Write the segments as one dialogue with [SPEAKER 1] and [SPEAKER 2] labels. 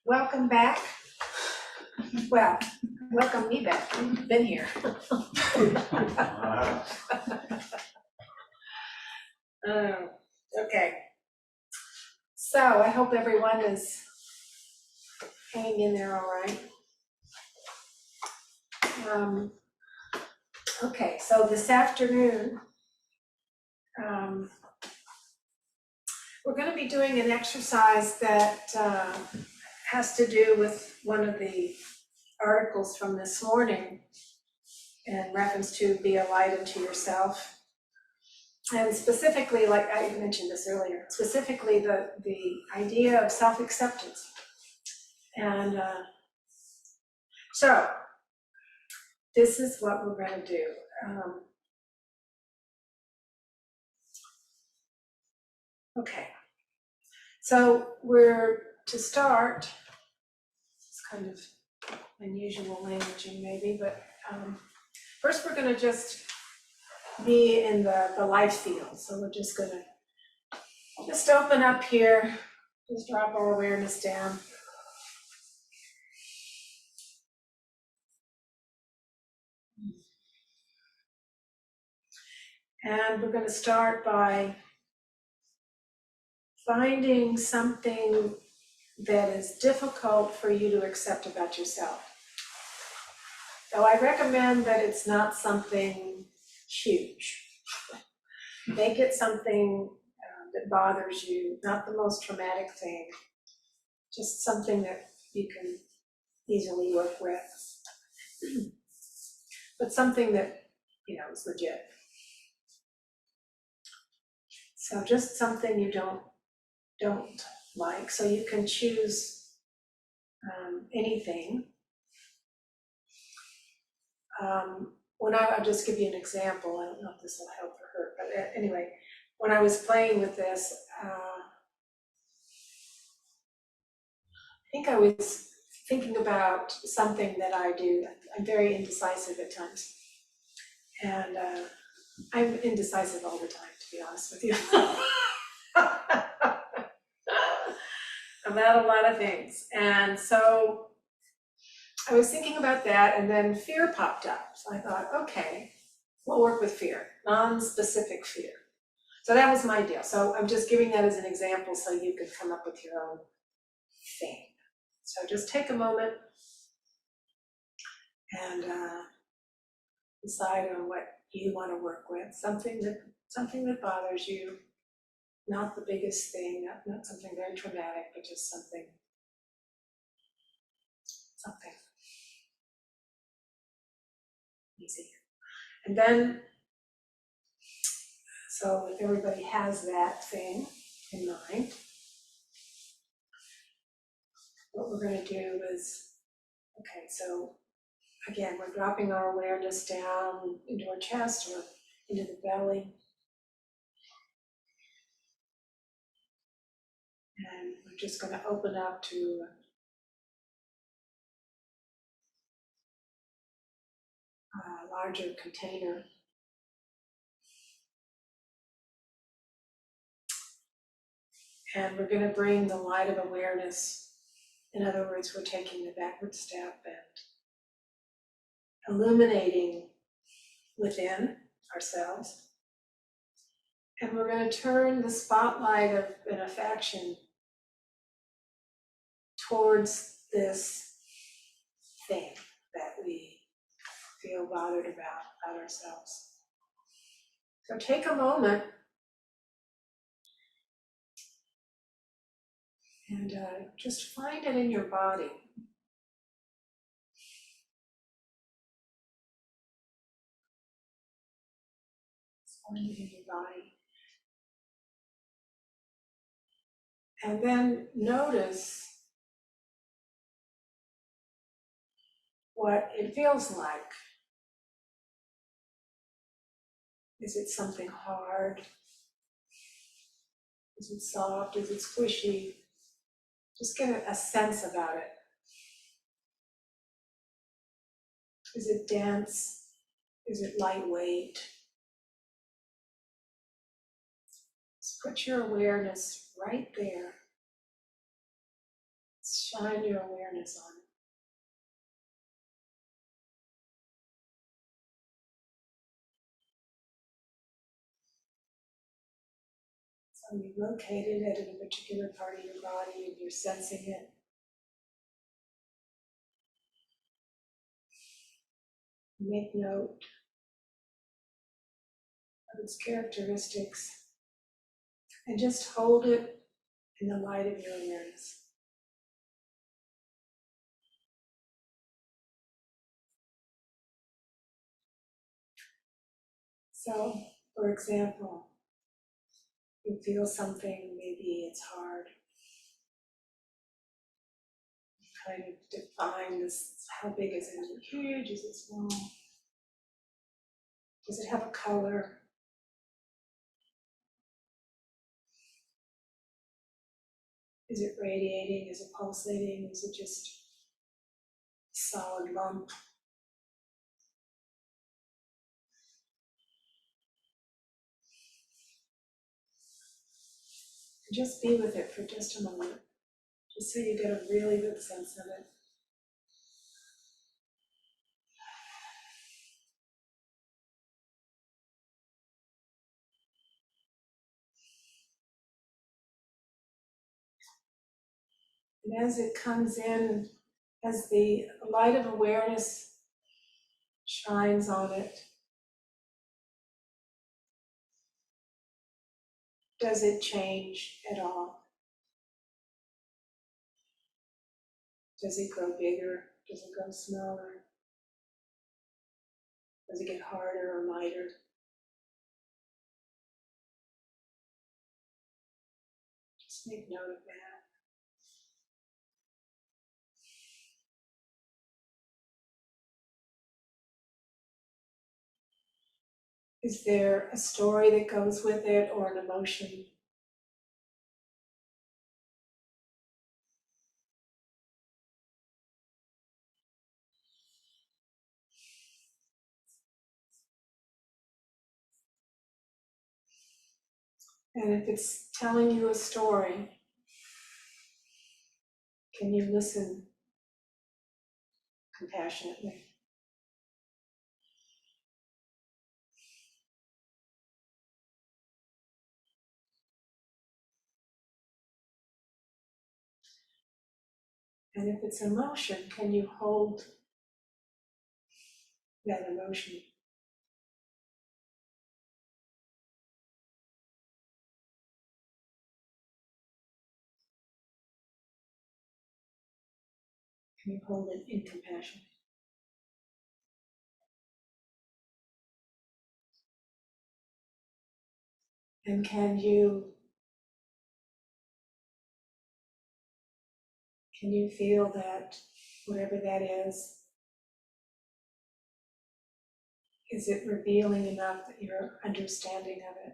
[SPEAKER 1] Welcome back. Well, welcome me back. I've been here. Okay. So I hope everyone is hanging in there all right. Okay, so this afternoon, we're going to be doing an exercise that has to do with one of the articles from this morning in reference to be a light unto yourself. And specifically, like I mentioned this earlier, specifically the idea of self-acceptance. And so this is what we're going to do. Okay, so we're to start, it's kind of unusual languaging maybe, but first we're going to just be in the life field. So we're just going to just open up here, just drop our awareness down. And we're going to start by finding something that is difficult for you to accept about yourself. So I recommend that it's not something huge. Make it something that bothers you, not the most traumatic thing, just something that you can easily work with, but something that, is legit. So just something you don't like, so you can choose anything. I'll just give you an example. I don't know if this will help or hurt, but anyway, when I was playing with this, I think I was thinking about something that I do. I'm very indecisive at times, and I'm indecisive all the time, to be honest with you. About a lot of things. And so I was thinking about that, and then fear popped up. So I thought, okay, we'll work with fear, non-specific fear. So that was my deal. So I'm just giving that as an example so you can come up with your own thing. So just take a moment and decide on what you want to work with. Something that bothers you, not the biggest thing, not something very traumatic, but just something. Easy. And then, so if everybody has that thing in mind, what we're going to do is, okay, so again, we're dropping our awareness down into our chest or into the belly. And we're just going to open up to a larger container. And we're going to bring the light of awareness. In other words, we're taking the backward step and illuminating within ourselves. And we're going to turn the spotlight of benefaction towards this thing that we feel bothered about ourselves. So take a moment and just find it in your body. Find it in your body. And then notice what it feels like. Is it something hard? Is it soft? Is it squishy? Just get a sense about it. Is it dense? Is it lightweight? Just put your awareness right there. Shine your awareness on it. So you locate it at a particular part of your body and you're sensing it. Make note of its characteristics and just hold it in the light of your awareness. So, for example, you feel something, maybe it's hard. Kind of define this, how big is it? Is it huge? Is it small? Does it have a color? Is it radiating? Is it pulsating? Is it just a solid lump? Just be with it for just a moment, just so you get a really good sense of it. And as it comes in, as the light of awareness shines on it, does it change at all? Does it grow bigger? Does it grow smaller? Does it get harder or lighter? Just make note of that. Is there a story that goes with it or an emotion? And if it's telling you a story, can you listen compassionately? And if it's emotion, can you hold that emotion? Can you hold it in compassion? And can you feel that whatever that is it revealing enough that you're understanding of it?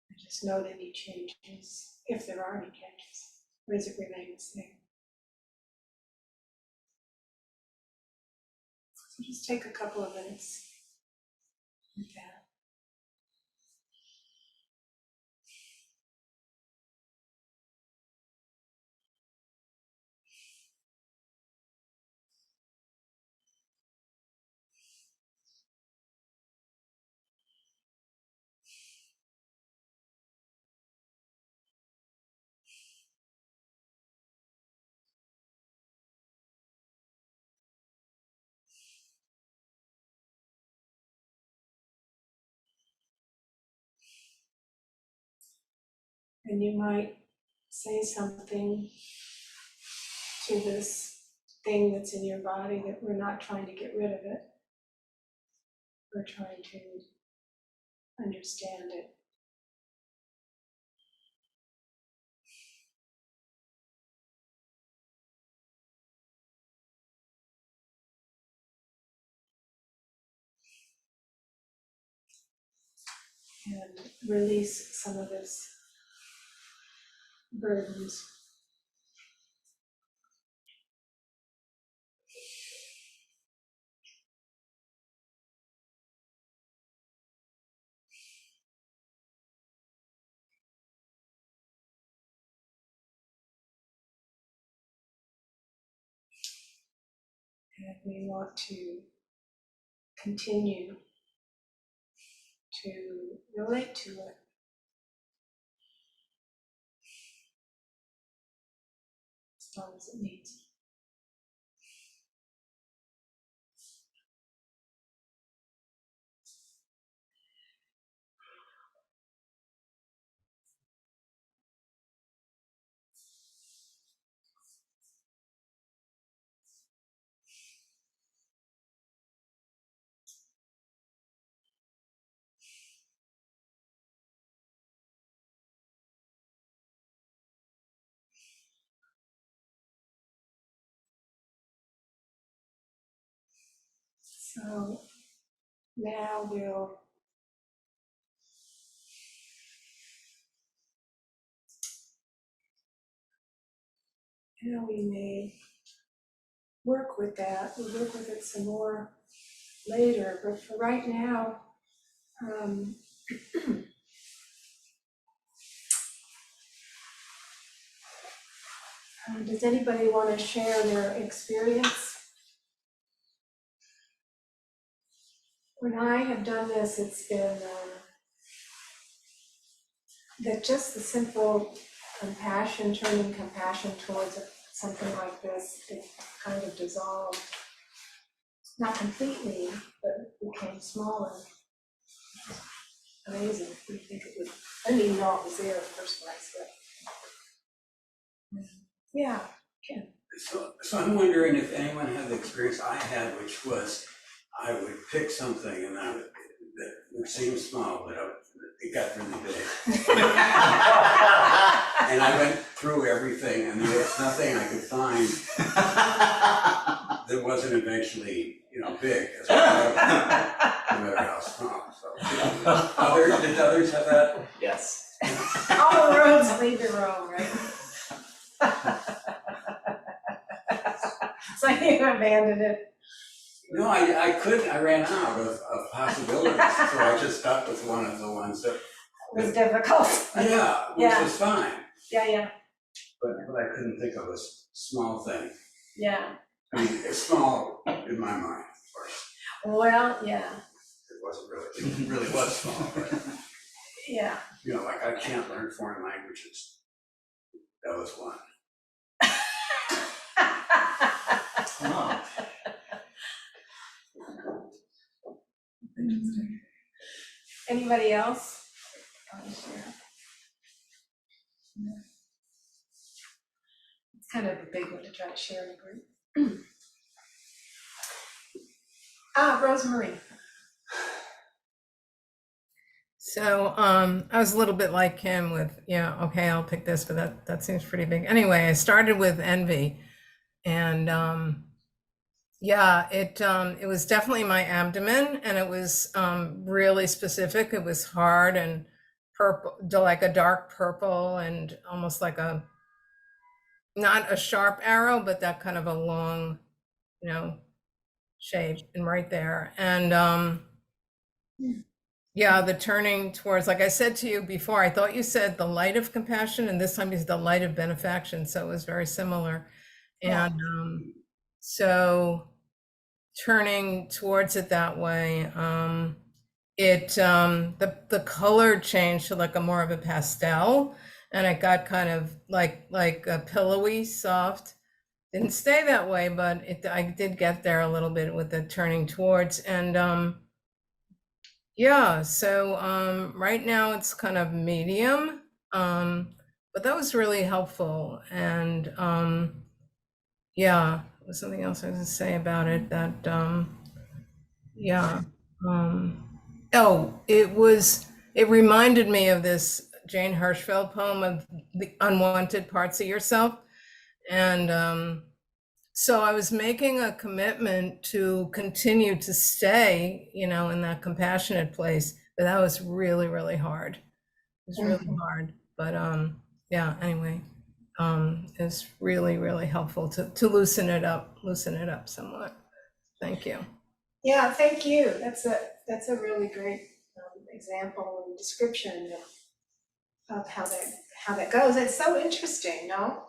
[SPEAKER 1] And just note any changes, if there are any changes, or does it remain the same? So just take a couple of minutes with that. And you might say something to this thing that's in your body that we're not trying to get rid of it. We're trying to understand it. And release some of this burdens. and we want to continue to relate to it. As long as it needs. So now we may work with that. We'll work with it some more later, but for right now, does anybody want to share their experience? When I have done this, it's been that just the simple compassion, turning compassion towards something like this, it kind of dissolved. Not completely, but became smaller. Amazing. We think it would, I didn't even know it was there in the first place, but yeah, Ken.
[SPEAKER 2] So I'm wondering if anyone had the experience I had, which was I would pick something and that would seem small, but it got really big. And I went through everything, and there was nothing I could find that wasn't eventually, big, no matter how small. So, did others have that?
[SPEAKER 3] Yes.
[SPEAKER 1] All roads lead to Rome, right? So you abandoned it.
[SPEAKER 2] No, I ran out of possibilities, so I just stuck with one of the ones that
[SPEAKER 1] was difficult.
[SPEAKER 2] Yeah, which was fine.
[SPEAKER 1] Yeah.
[SPEAKER 2] But I couldn't think of a small thing.
[SPEAKER 1] Yeah.
[SPEAKER 2] I mean, it's small in my mind, of course.
[SPEAKER 1] Well, yeah.
[SPEAKER 2] It wasn't really, it really was small, but
[SPEAKER 1] yeah.
[SPEAKER 2] Like I can't learn foreign languages. That was one.
[SPEAKER 3] Oh.
[SPEAKER 1] Anybody else? It's kind of a big one to try to share in a group. Rosemary.
[SPEAKER 4] So I was a little bit like him with, okay, I'll pick this, but that seems pretty big. Anyway, I started with envy, and it was definitely my abdomen, and it was really specific. It was hard and purple, like a dark purple, and almost like not a sharp arrow, but that kind of a long, shape, and right there. And the turning towards, like I said to you before, I thought you said the light of compassion, and this time you said the light of benefaction. So it was very similar. And so turning towards it that way, the color changed to like a more of a pastel, and it got kind of like a pillowy, soft. Didn't stay that way, but I did get there a little bit with the turning towards. And so right now it's kind of medium, but that was really helpful. And there was something else I was gonna say about it that it reminded me of this Jane Hirschfeld poem of the unwanted parts of yourself. And so I was making a commitment to continue to stay, in that compassionate place, but that was really, really hard. It was really hard, but anyway, it's really, really helpful to loosen it up somewhat. Thank you.
[SPEAKER 1] Yeah, thank you. That's a really great example and description of how that goes. It's so interesting, no?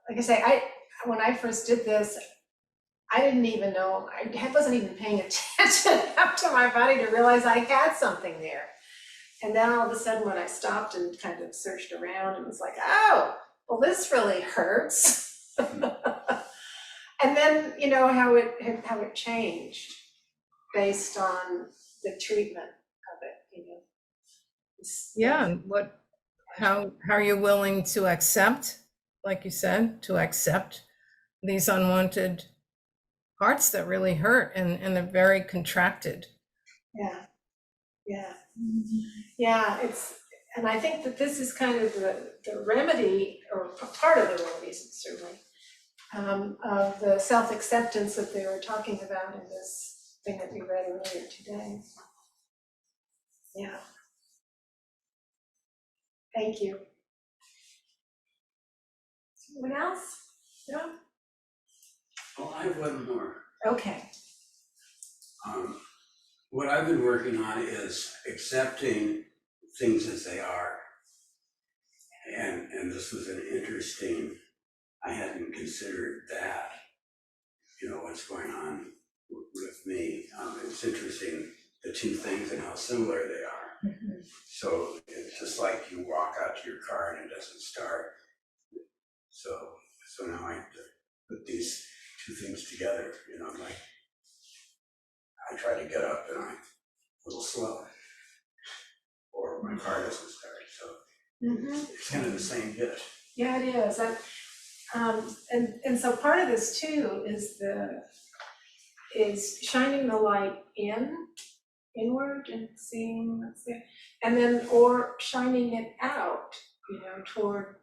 [SPEAKER 1] Like I say, when I first did this, I didn't even know, I wasn't even paying attention enough to my body to realize I had something there. And then all of a sudden, when I stopped and kind of searched around, it was like, oh, well, this really hurts. And then, you know, how it changed based on the treatment of it, you know.
[SPEAKER 4] Yeah, and how are you willing to accept, like you said, to accept these unwanted parts that really hurt and they're very contracted?
[SPEAKER 1] Yeah, yeah, and I think that this is kind of the remedy, or part of the remedy, certainly, of the self-acceptance that they were talking about in this thing that we read earlier today. Yeah. Thank you. Someone else? No?
[SPEAKER 2] Well, I have one more.
[SPEAKER 1] Okay.
[SPEAKER 2] What I've been working on is accepting things as they are. And this was an interesting, I hadn't considered that, you know, what's going on with me. It's interesting, the two things and how similar they are.
[SPEAKER 1] Mm-hmm.
[SPEAKER 2] So it's just like you walk out to your car and it doesn't start. So now I have to put these two things together, you know, like I try to get up and I'm a little slow, or my car doesn't start, so it's kind of the same bit.
[SPEAKER 1] Yeah, it is. And so part of this too is shining the light inward and seeing what's there, and then or shining it out, you know, toward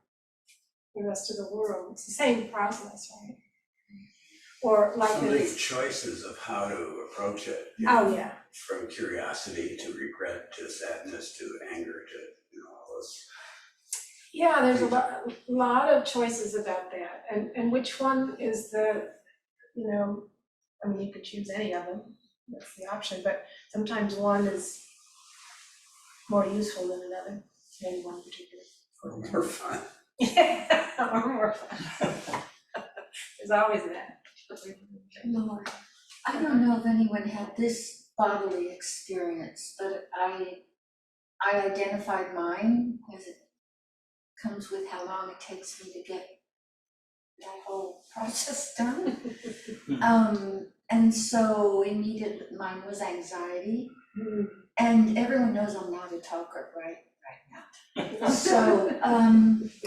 [SPEAKER 1] the rest of the world. It's the same process, right? Or like
[SPEAKER 2] So many
[SPEAKER 1] this.
[SPEAKER 2] choices of how to approach it.
[SPEAKER 1] Oh, yeah.
[SPEAKER 2] From curiosity to regret to sadness to anger to, you know, all those.
[SPEAKER 1] Yeah, there's a lot of choices about that. And which one is the, you know, I mean, you could choose any of them, that's the option, but sometimes one is more useful than another, in one particular.
[SPEAKER 2] Or more fun.
[SPEAKER 1] Yeah, or more fun. There's always that.
[SPEAKER 5] Laurie, I don't know if anyone had this bodily experience, but I identified mine as it comes with how long it takes me to get that whole process done. And so immediately mine was anxiety. And everyone knows I'm not a talker right now. So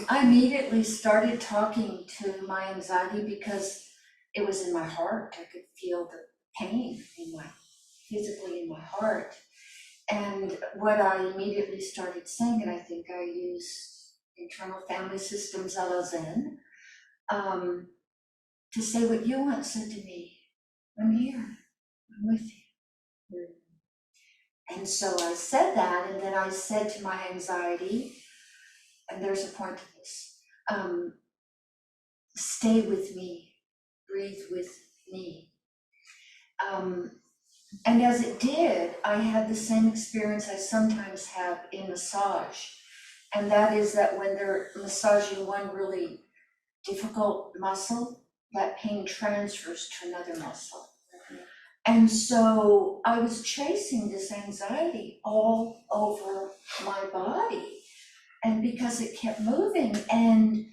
[SPEAKER 5] I immediately started talking to my anxiety because it was in my heart. I could feel the pain physically in my heart. And what I immediately started saying, and I think I use internal family systems a la Zen, to say what you once said to me, I'm here, I'm with you. And so I said that, and then I said to my anxiety, and there's a point to this, stay with me, breathe with me. And as it did, I had the same experience I sometimes have in massage. And that is that when they're massaging one really difficult muscle, that pain transfers to another muscle. And so I was chasing this anxiety all over my body. And because it kept moving, and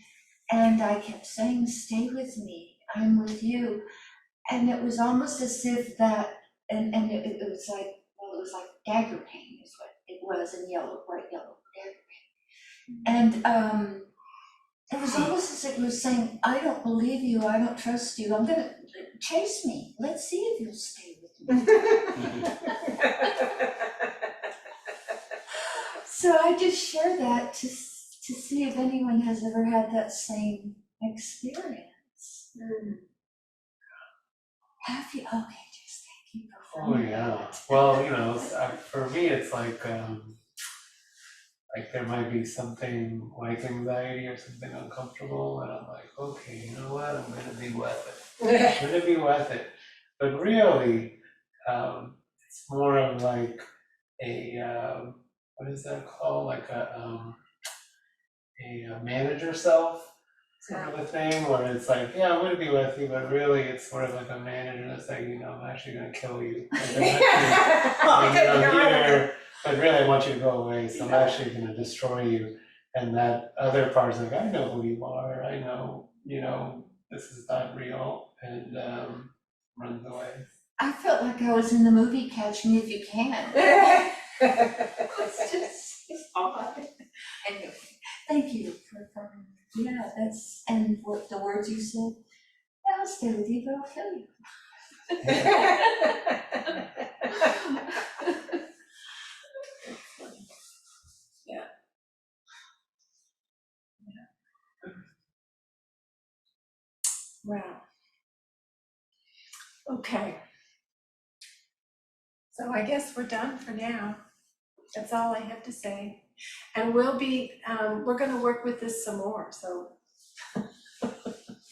[SPEAKER 5] I kept saying, stay with me, I'm with you. And it was almost as if that, and it was like, well, it was like dagger pain is what it was, in yellow, bright yellow, dagger pain. And it was almost as if it was saying, I don't believe you, I don't trust you, I'm gonna chase me, let's see if you'll stay with me. So I just share that to see if anyone has ever had that same experience. Have you? Okay, just thank you for
[SPEAKER 3] Oh yeah. Well, you know, for me, it's like there might be something like anxiety or something uncomfortable, and I'm like, okay, you know what? I'm gonna be with it. I'm gonna be with it. But really, it's more of like a what is that called? Like a manage yourself. sort of a thing where it's like, yeah, I'm gonna be with you, but really it's sort of like a manager that's like, I'm actually gonna kill you. Like, here, but really I want you to go away, so I'm actually gonna destroy you. And that other part's like, I know who you are, I know, this is not real, and runs away.
[SPEAKER 5] I felt like I was in the movie Catch Me If You Can. It's just, it's odd. Anyway, thank you for affirming. Yeah, and what the words you said, I'll stay with you, but I'll kill you.
[SPEAKER 1] Wow. Okay. So I guess we're done for now. That's all I have to say. And we're gonna work with this some more, so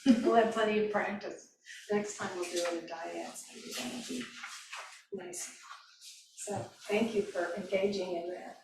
[SPEAKER 1] we'll have plenty of practice. Next time we'll do it in dyads, maybe that'll be nice. So thank you for engaging in that.